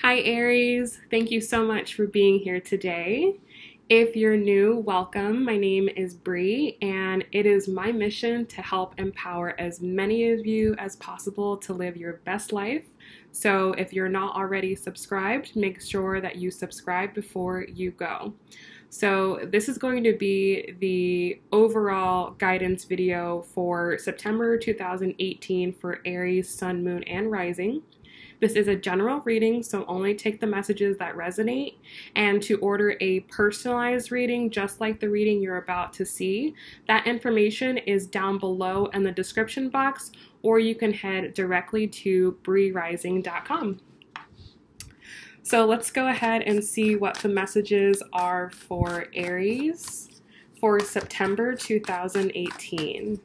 Hi Aries, thank you so much for being here today. If you're new, welcome. My name is Bri, and it is my mission to help empower as many of you as possible to live your best life. So if you're not already subscribed, make sure that you subscribe before you go. So this is going to be the overall guidance video for September 2018 for Aries, Sun, Moon, and Rising. This is a general reading, so only take the messages that resonate. And to order a personalized reading, just like the reading you're about to see, that information is down below in the description box, or you can head directly to brirising.com. So let's go ahead and see what the messages are for Aries for September 2018.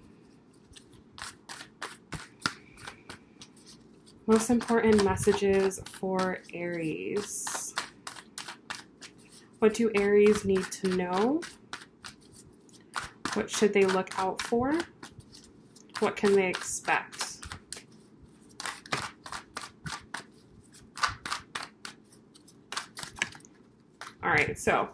Most important messages for Aries. What do Aries need to know? What should they look out for? What can they expect? All right, so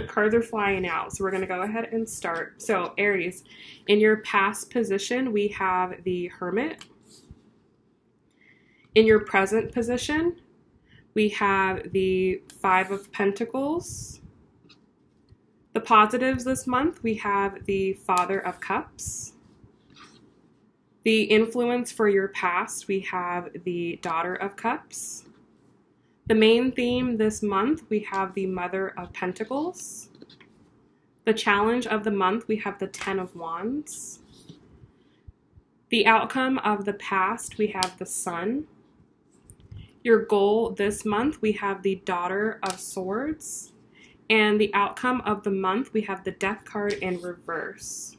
cards are flying out. So we're going to go ahead and start. So Aries, in your past position, we have the Hermit. In your present position, we have the Five of Pentacles. The positives this month, we have the Father of Cups. The influence for your past, we have the Daughter of Cups. The main theme this month, we have the Mother of Pentacles. The challenge of the month, we have the Ten of Wands. The outcome of the past, we have the Sun. Your goal this month, we have the Daughter of Swords. And the outcome of the month, we have the Death card in reverse.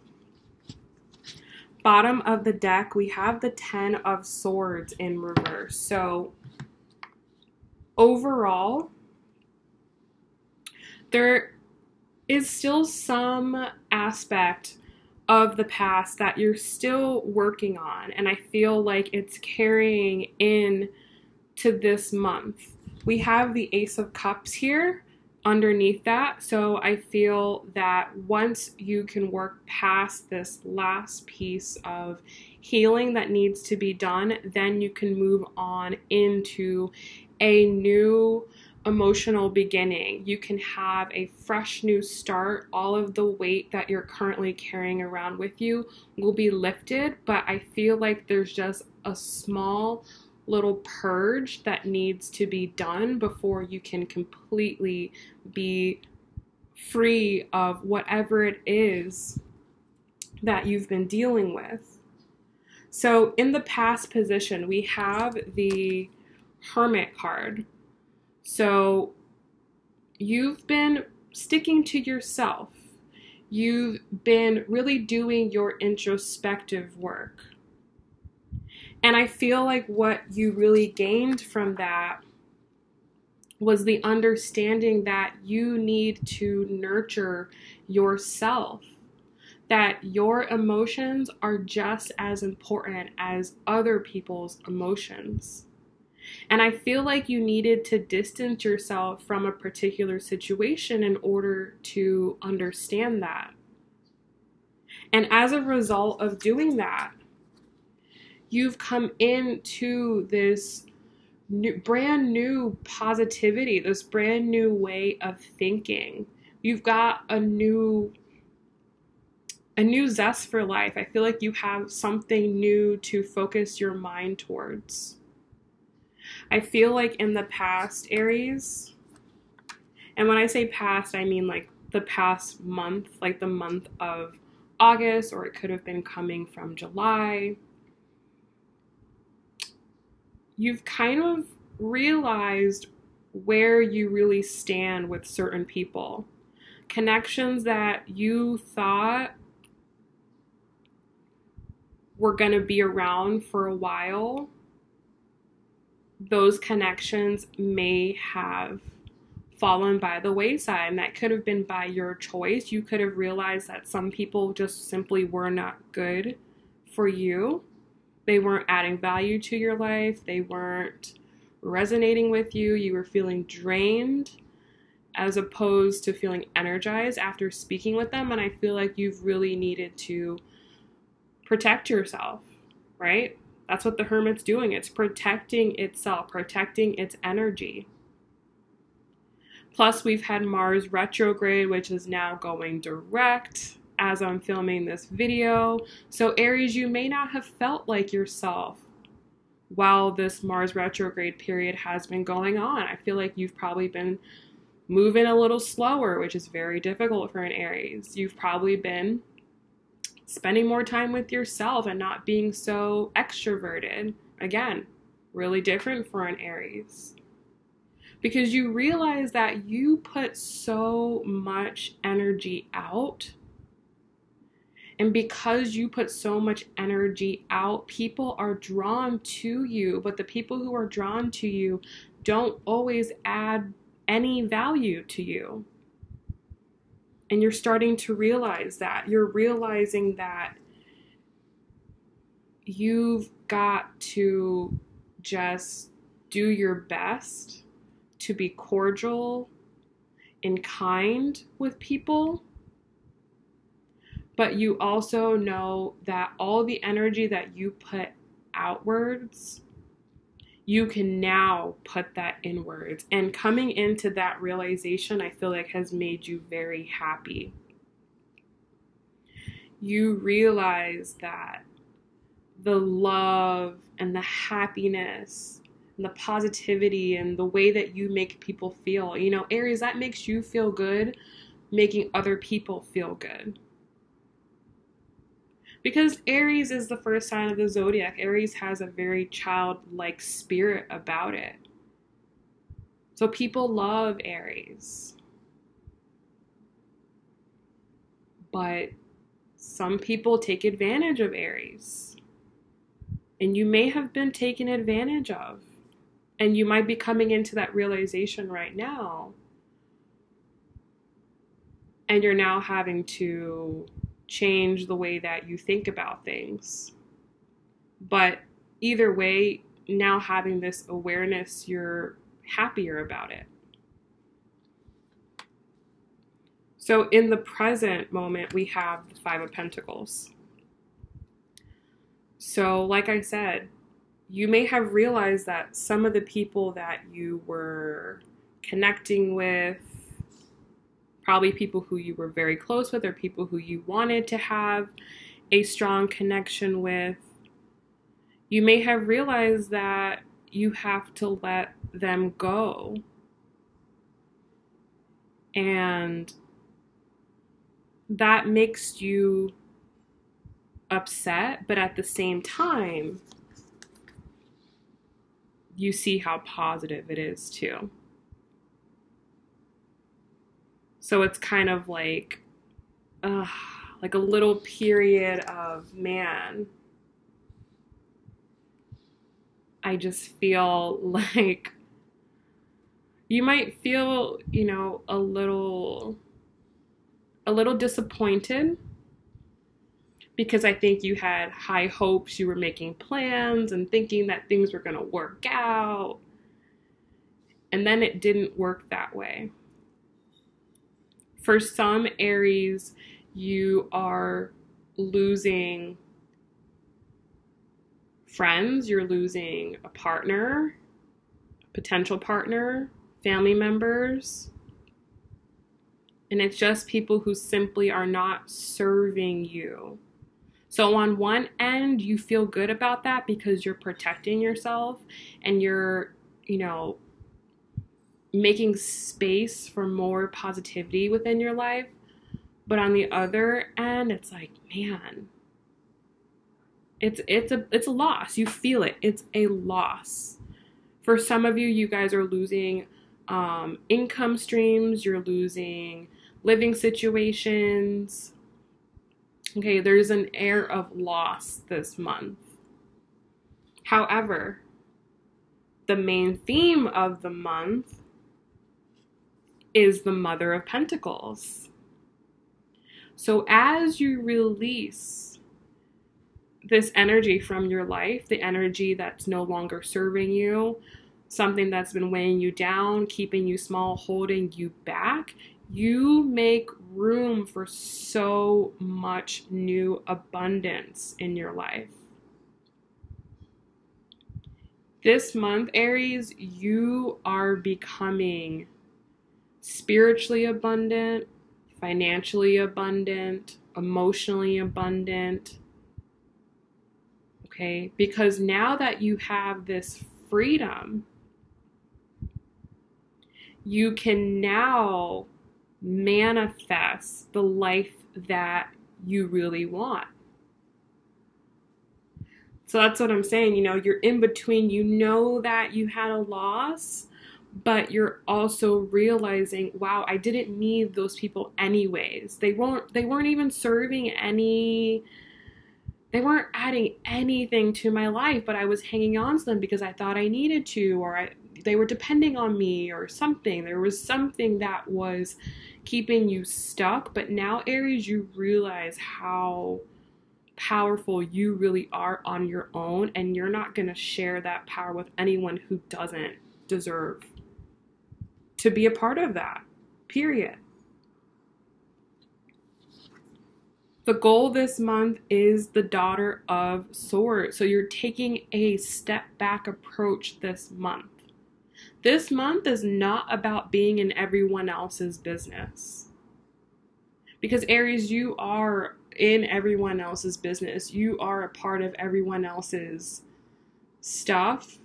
Bottom of the deck, we have the Ten of Swords in reverse. So overall, there is still some aspect of the past that you're still working on. And I feel like it's carrying in to this month. We have the Ace of Cups here underneath that. So I feel that once you can work past this last piece of healing that needs to be done, then you can move on into a new emotional beginning. You can have a fresh new start. All of the weight that you're currently carrying around with you will be lifted, but I feel like there's just a small little purge that needs to be done before you can completely be free of whatever it is that you've been dealing with. So in the past position, we have the Hermit card. So you've been sticking to yourself. You've been really doing your introspective work. And I feel like what you really gained from that was the understanding that you need to nurture yourself, that your emotions are just as important as other people's emotions. And I feel like you needed to distance yourself from a particular situation in order to understand that. And as a result of doing that, you've come into this brand new positivity, this brand new way of thinking. You've got a new zest for life. I feel like you have something new to focus your mind towards. I feel like in the past, Aries, and when I say past, I mean like the past month, like the month of August, or it could have been coming from July. You've kind of realized where you really stand with certain people. Connections that you thought were going to be around for a while, those connections may have fallen by the wayside, and that could have been by your choice. You could have realized that some people just simply were not good for you. They weren't adding value to your life. They weren't resonating with you. You were feeling drained as opposed to feeling energized after speaking with them. And I feel like you've really needed to protect yourself, right? That's what the Hermit's doing. It's protecting itself, protecting its energy. Plus, we've had Mars retrograde, which is now going direct as I'm filming this video. So Aries, you may not have felt like yourself while this Mars retrograde period has been going on. I feel like you've probably been moving a little slower, which is very difficult for an Aries. You've probably been spending more time with yourself and not being so extroverted. Again, really different for an Aries. Because you realize that you put so much energy out. And because you put so much energy out, people are drawn to you. But the people who are drawn to you don't always add any value to you. And you're starting to realize that. You're realizing that you've got to just do your best to be cordial and kind with people. But you also know that all the energy that you put outwards, you can now put that inwards. And coming into that realization, I feel like has made you very happy. You realize that the love and the happiness and the positivity and the way that you make people feel, you know, Aries, that makes you feel good, making other people feel good. Because Aries is the first sign of the zodiac. Aries has a very childlike spirit about it. So people love Aries. But some people take advantage of Aries. And you may have been taken advantage of. And you might be coming into that realization right now. And you're now having to change the way that you think about things. But either way, now having this awareness, you're happier about it. So in the present moment, we have the Five of Pentacles. So like I said, you may have realized that some of the people that you were connecting with, probably people who you were very close with or people who you wanted to have a strong connection with, you may have realized that you have to let them go. And that makes you upset, but at the same time, you see how positive it is too. So it's kind of like a little period of, man, I just feel like you might feel, you know, a little disappointed because I think you had high hopes, you were making plans and thinking that things were going to work out. And then it didn't work that way. For some Aries, you are losing friends, you're losing a partner, potential partner, family members. And it's just people who simply are not serving you. So on one end, you feel good about that because you're protecting yourself and you're, you know, making space for more positivity within your life. But on the other end, it's like, man, it's a loss. You feel it. It's a loss. For some of you, you guys are losing income streams. You're losing living situations. Okay, there's an air of loss this month. However, the main theme of the month is the Mother of Pentacles. So as you release this energy from your life, the energy that's no longer serving you, something that's been weighing you down, keeping you small, holding you back, you make room for so much new abundance in your life. This month, Aries, you are becoming spiritually abundant, financially abundant, emotionally abundant. Okay? Because now that you have this freedom, you can now manifest the life that you really want. So that's what I'm saying. You're in between. You know that you had a loss, but you're also realizing, wow, I didn't need those people anyways. They weren't even serving any, they weren't adding anything to my life, but I was hanging on to them because I thought I needed to, or they were depending on me or something. There was something that was keeping you stuck. But now, Aries, you realize how powerful you really are on your own, and you're not going to share that power with anyone who doesn't deserve to be a part of that, period. The goal this month is the Daughter of Swords. So you're taking a step back approach this month. This month is not about being in everyone else's business. Because Aries, you are in everyone else's business. You are a part of everyone else's stuff.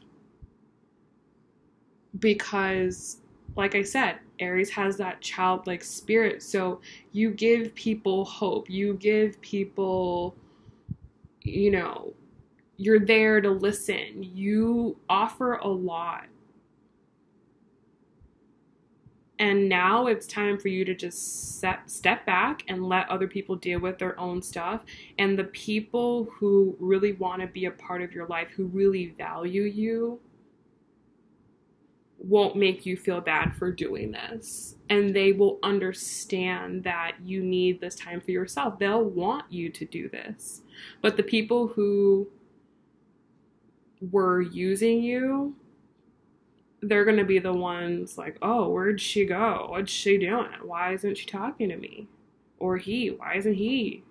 Because, like I said, Aries has that childlike spirit. So you give people hope. You give people, you're there to listen. You offer a lot. And now it's time for you to just step back and let other people deal with their own stuff. And the people who really want to be a part of your life, who really value you, won't make you feel bad for doing this. And they will understand that you need this time for yourself. They'll want you to do this. But the people who were using you, they're going to be the ones like, oh, where'd she go? What's she doing? Why isn't she talking to me? Or he, why isn't he?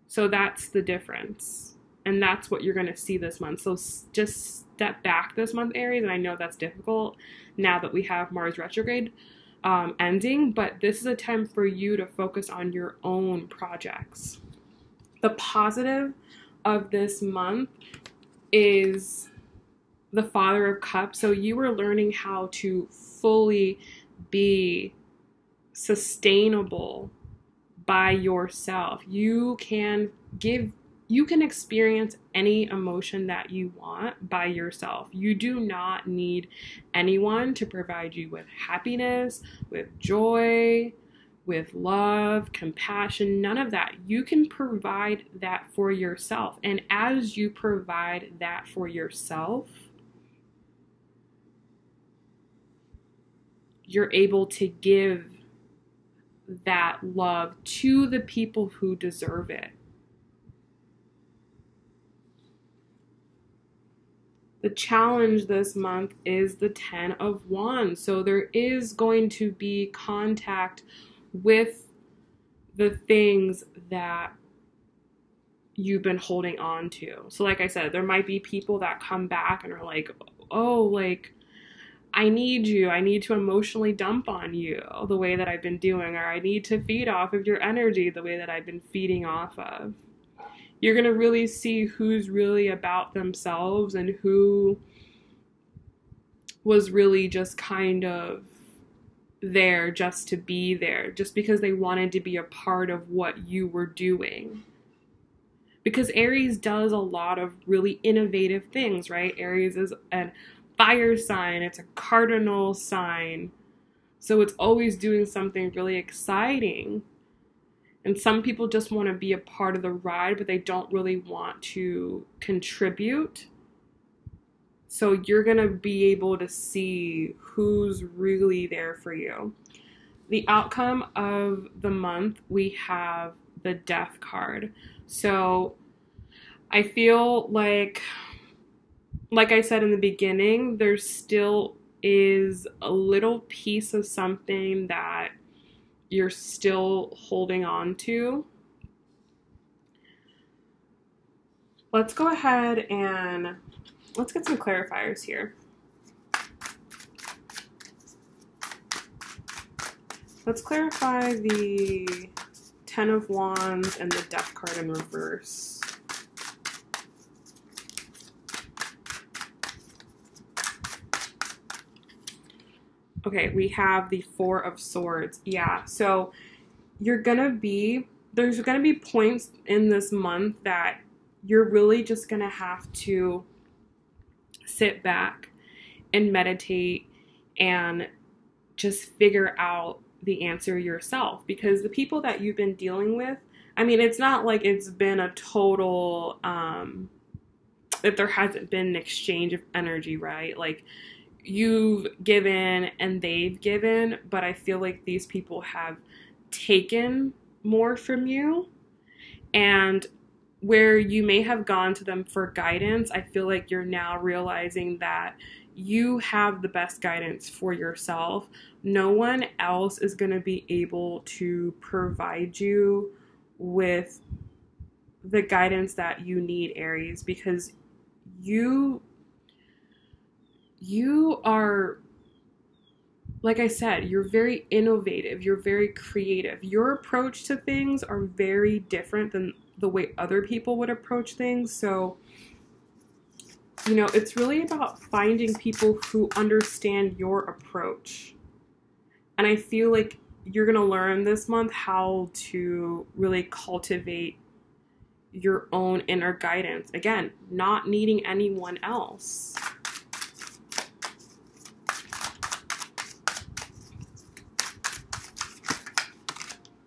So that's the difference. And that's what you're going to see this month. So just step back this month, Aries. And I know that's difficult now that we have Mars retrograde ending. But this is a time for you to focus on your own projects. The positive of this month is the Father of Cups. So you are learning how to fully be sustainable by yourself. You can experience any emotion that you want by yourself. You do not need anyone to provide you with happiness, with joy, with love, compassion, none of that. You can provide that for yourself. And as you provide that for yourself, you're able to give that love to the people who deserve it. The challenge this month is the 10 of Wands. So there is going to be contact with the things that you've been holding on to. So like I said, there might be people that come back and are like, oh, like, I need you. I need to emotionally dump on you the way that I've been doing, or I need to feed off of your energy the way that I've been feeding off of. You're going to really see who's really about themselves and who was really just kind of there just to be there, just because they wanted to be a part of what you were doing. Because Aries does a lot of really innovative things, right? Aries is a fire sign, it's a cardinal sign, so it's always doing something really exciting. And some people just want to be a part of the ride, but they don't really want to contribute. So you're going to be able to see who's really there for you. The outcome of the month, we have the Death card. So I feel like like I said in the beginning, there still is a little piece of something that you're still holding on to. Let's go ahead and let's get some clarifiers here. Let's clarify the Ten of Wands and the Death card in reverse. Okay, we have the Four of Swords. Yeah, so there's gonna be points in this month that you're really just gonna have to sit back and meditate and just figure out the answer yourself, because the people that you've been dealing with, I mean, it's not like it's been a total that there hasn't been an exchange of energy, right? Like, you've given and they've given, but I feel like these people have taken more from you. And where you may have gone to them for guidance, I feel like you're now realizing that you have the best guidance for yourself. No one else is going to be able to provide you with the guidance that you need, Aries, because you are, like I said, you're very innovative, you're very creative. Your approach to things are very different than the way other people would approach things. So, you know, it's really about finding people who understand your approach. And I feel like you're going to learn this month how to really cultivate your own inner guidance. Again, not needing anyone else.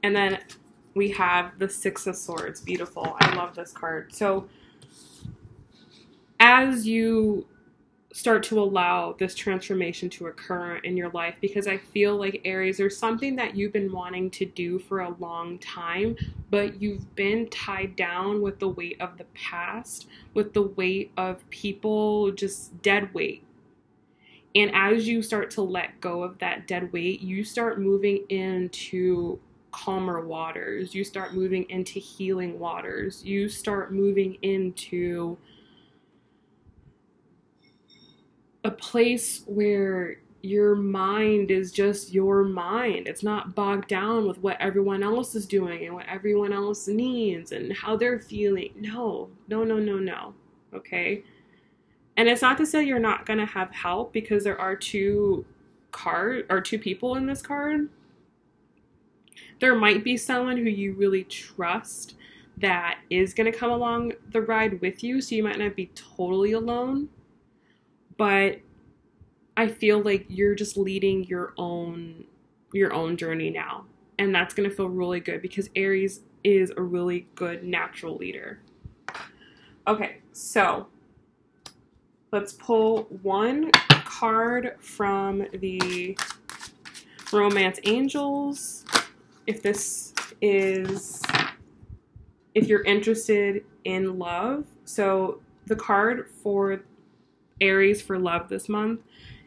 And then we have the Six of Swords. Beautiful. I love this card. So as you start to allow this transformation to occur in your life, because I feel like, Aries, there's something that you've been wanting to do for a long time, but you've been tied down with the weight of the past, with the weight of people, just dead weight. And as you start to let go of that dead weight, you start moving into calmer waters. You start moving into healing waters. You start moving into a place where your mind is just your mind. It's not bogged down with what everyone else is doing and what everyone else needs and how they're feeling. No. Okay? And it's not to say you're not going to have help, because there are two people in this card. There might be someone who you really trust that is going to come along the ride with you, so you might not be totally alone. But I feel like you're just leading your own journey now. And that's going to feel really good, because Aries is a really good natural leader. Okay, so let's pull one card from the Romance Angels. If you're interested in love. So the card for Aries for love this month,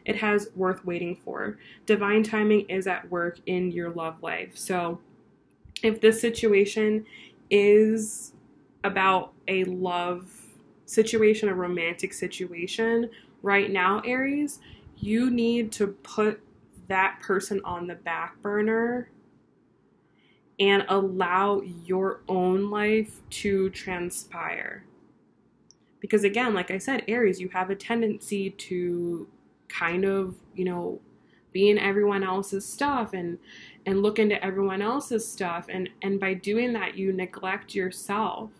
it has worth waiting for. Divine timing is at work in your love life. So if this situation is about a love situation, a romantic situation, right now, Aries, you need to put that person on the back burner and allow your own life to transpire. Because again, like I said, Aries, you have a tendency to kind of, be in everyone else's stuff and look into everyone else's stuff. And by doing that, you neglect yourself.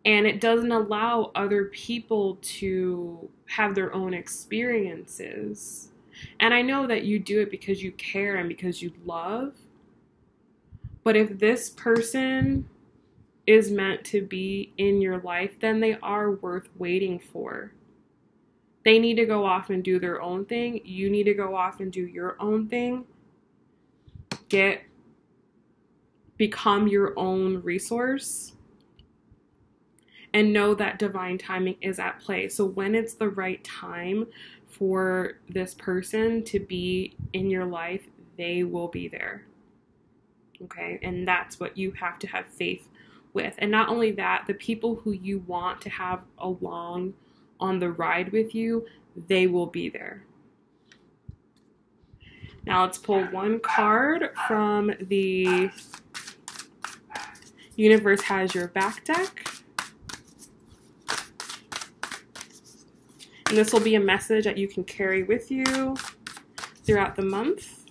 And it doesn't allow other people to have their own experiences. And I know that you do it because you care and because you love. But if this person is meant to be in your life, then they are worth waiting for. They need to go off and do their own thing. You need to go off and do your own thing. Become your own resource. and know that divine timing is at play. So when it's the right time for this person to be in your life, they will be there. Okay? And that's what you have to have faith with. And not only that, the people who you want to have along on the ride with you, they will be there. Now let's pull one card from the Universe Has Your Back deck. And this will be a message that you can carry with you throughout the month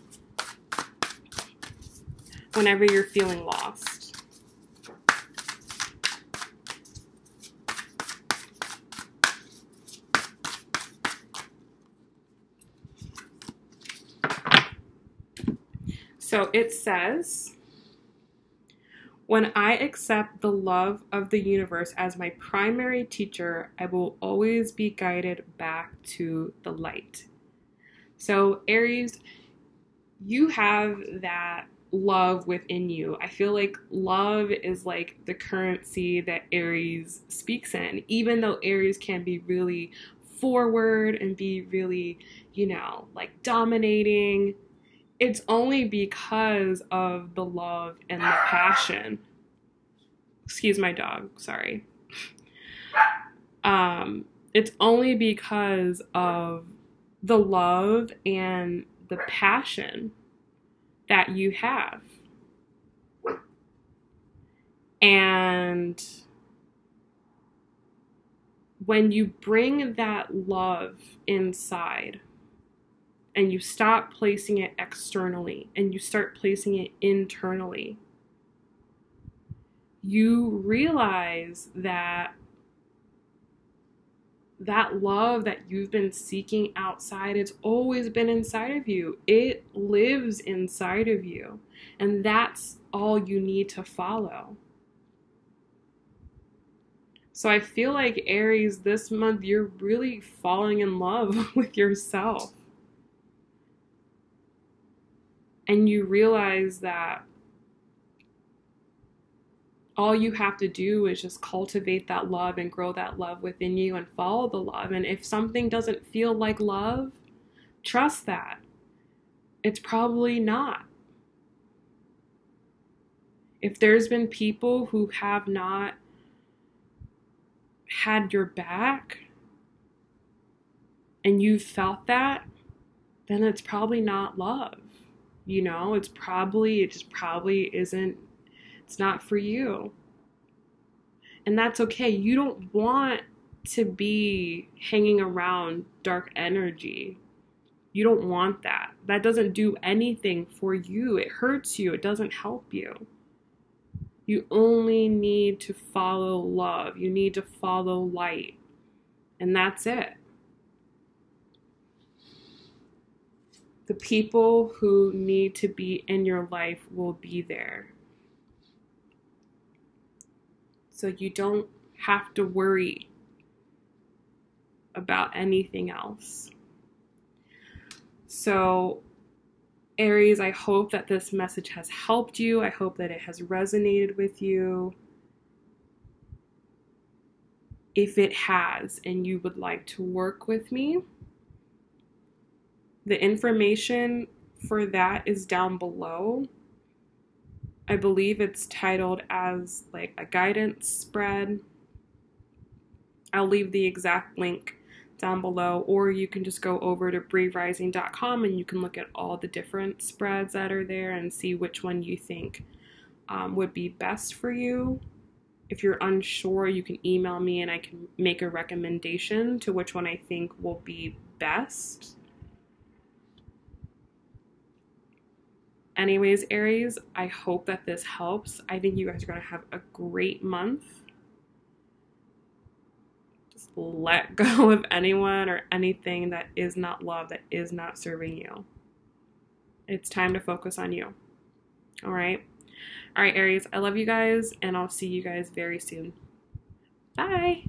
whenever you're feeling lost. So it says, when I accept the love of the universe as my primary teacher, I will always be guided back to the light. So Aries, you have that love within you. I feel like love is like the currency that Aries speaks in, even though Aries can be really forward and be really, like dominating. It's only because of the love and the passion. Excuse my dog, sorry. It's only because of the love and the passion that you have. And when you bring that love inside, and you stop placing it externally and you start placing it internally, you realize that that love that you've been seeking outside, it's always been inside of you. It lives inside of you. And that's all you need to follow. So I feel like Aries, this month, you're really falling in love with yourself. And you realize that all you have to do is just cultivate that love and grow that love within you and follow the love. And if something doesn't feel like love, trust that. It's probably not. If there's been people who have not had your back and you've felt that, then it's probably not love. It just probably isn't, it's not for you. And that's okay. You don't want to be hanging around dark energy. You don't want that. That doesn't do anything for you. It hurts you. It doesn't help you. You only need to follow love. You need to follow light. And that's it. The people who need to be in your life will be there. So you don't have to worry about anything else. So, Aries, I hope that this message has helped you. I hope that it has resonated with you. If it has, and you would like to work with me, the information for that is down below. I believe it's titled as like a guidance spread. I'll leave the exact link down below, or you can just go over to brirising.com and you can look at all the different spreads that are there and see which one you think would be best for you. If you're unsure, you can email me and I can make a recommendation to which one I think will be best. Anyways, Aries, I hope that this helps. I think you guys are going to have a great month. Just let go of anyone or anything that is not love, that is not serving you. It's time to focus on you. All right? All right, Aries, I love you guys, and I'll see you guys very soon. Bye!